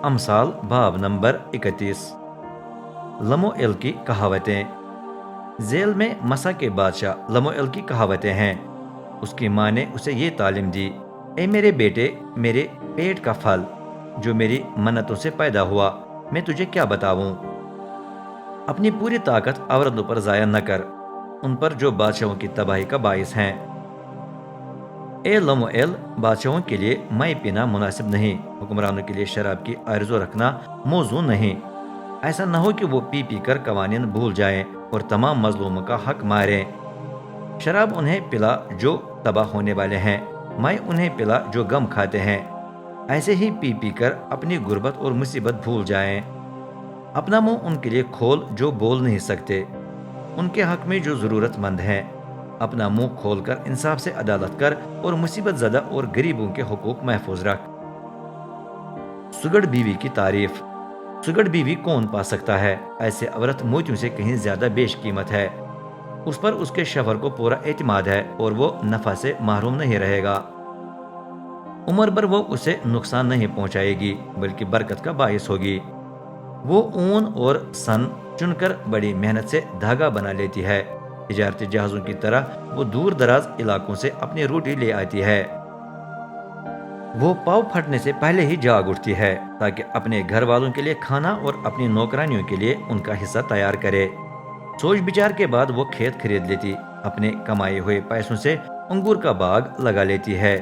امثال باب نمبر 31۔ لموئیل کی کہاوتیں۔ ذیل میں مسا کے بادشاہ لموئیل کی کہاوتیں ہیں۔ اس کی ماں نے اسے یہ تعلیم دی: اے میرے بیٹے، میرے پیٹ کا پھل جو میری منتوں سے پیدا ہوا، میں تجھے کیا بتاؤں؟ اپنی پوری طاقت عورتوں پر ضائع نہ کر، ان پر جو بادشاہوں کی تباہی کا باعث ہیں۔ اے لموئیل، بادشاہوں کے لیے مے پینا مناسب نہیں، حکمرانوں کے لیے شراب کی آرزو رکھنا موزوں نہیں۔ ایسا نہ ہو کہ وہ پی پی کر قوانین بھول جائیں اور تمام مظلوموں کا حق ماریں۔ شراب انہیں پلا جو تباہ ہونے والے ہیں، مے انہیں پلا جو غم کھاتے ہیں۔ ایسے ہی پی پی کر اپنی غربت اور مصیبت بھول جائیں۔ اپنا منہ ان کے لیے کھول جو بول نہیں سکتے، ان کے حق میں جو ضرورت مند ہیں۔ اپنا منہ کھول کر انصاف سے عدالت کر اور مصیبت زدہ اور غریبوں کے حقوق محفوظ رکھ۔ سگڑ بیوی کی تعریف۔ سگڑ بیوی کون پا سکتا ہے؟ ایسے عورت موتیوں سے کہیں زیادہ بیش قیمت ہے۔ اس پر اس کے شوہر کو پورا اعتماد ہے اور وہ نفع سے محروم نہیں رہے گا۔ عمر بھر وہ اسے نقصان نہیں پہنچائے گی بلکہ برکت کا باعث ہوگی۔ وہ اون اور سن چن کر بڑی محنت سے دھاگا بنا لیتی ہے۔ تجارتی جہازوں کی طرح وہ دور دراز علاقوں سے اپنی روٹی لے آتی ہے۔ وہ پاؤں پھٹنے سے پہلے ہی جاگ اٹھتی ہے تاکہ اپنے گھر والوں کے لیے کھانا اور اپنی نوکرانیوں کے لیے ان کا حصہ تیار کرے۔ سوچ بچار کے بعد وہ کھیت خرید لیتی، اپنے کمائے ہوئے پیسوں سے انگور کا باغ لگا لیتی ہے۔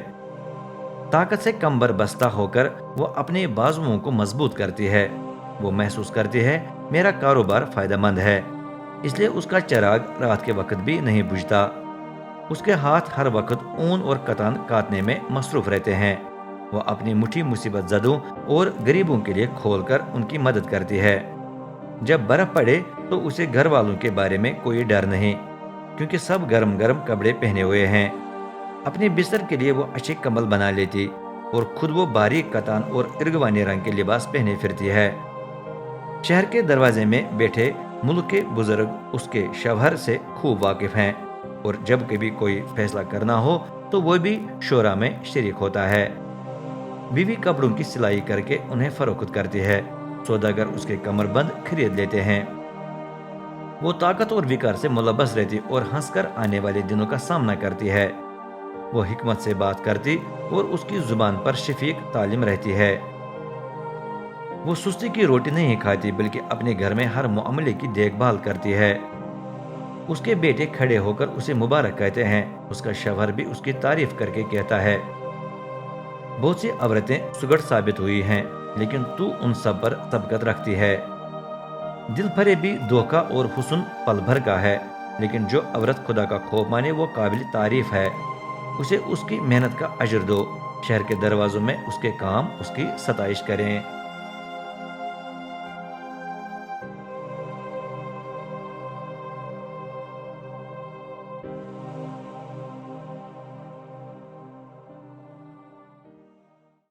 طاقت سے کمبر بستہ ہو کر وہ اپنے بازوؤں کو مضبوط کرتی ہے۔ وہ محسوس کرتی ہے میرا کاروبار فائدہ مند ہے، اس لیے اس کا چراغ رات کے وقت بھی نہیں بجھتا۔ اس کے ہاتھ ہر وقت اون اور کتان کاٹنے میں مصروف رہتے ہیں۔ وہ اپنی مٹھی مصیبت زدوں اور غریبوں کے لیے کھول کر ان کی مدد کرتی ہے۔ جب برف پڑے تو اسے گھر والوں کے بارے میں کوئی ڈر نہیں، کیونکہ سب گرم گرم کپڑے پہنے ہوئے ہیں۔ اپنے بستر کے لیے وہ اچھے کمبل بنا لیتی اور خود وہ باریک کتان اور ارغوانی رنگ کے لباس پہنے پھرتی ہے۔ شہر کے دروازے میں بیٹھے ملک کے بزرگ اس کے شوہر سے خوب واقف ہیں، اور جب کبھی کوئی فیصلہ کرنا ہو تو وہ بھی شورا میں شریک ہوتا ہے۔ بیوی کپڑوں کی سلائی کر کے انہیں فروخت کرتی ہے، سوداگر اس کے کمر بند خرید لیتے ہیں۔ وہ طاقت اور وقار سے ملبس رہتی اور ہنس کر آنے والے دنوں کا سامنا کرتی ہے۔ وہ حکمت سے بات کرتی اور اس کی زبان پر شفیق تعلیم رہتی ہے۔ وہ سستی کی روٹی نہیں کھاتی بلکہ اپنے گھر میں ہر معاملے کی دیکھ بھال کرتی ہے۔ اس کے بیٹے کھڑے ہو کر اسے مبارک کہتے ہیں، اس کا شوہر بھی اس کی تعریف کر کے کہتا ہے۔ بہت سی عورتیں سگڑ ثابت ہوئی ہیں لیکن تو ان سب پر سبقت رکھتی ہے۔ دل فریبی دھوکہ اور حسن پل بھر کا ہے، لیکن جو عورت خدا کا خوف مانے وہ قابل تعریف ہے۔ اسے اس کی محنت کا اجر دو، شہر کے دروازوں میں اس کے کام اس کی ستائش کریں۔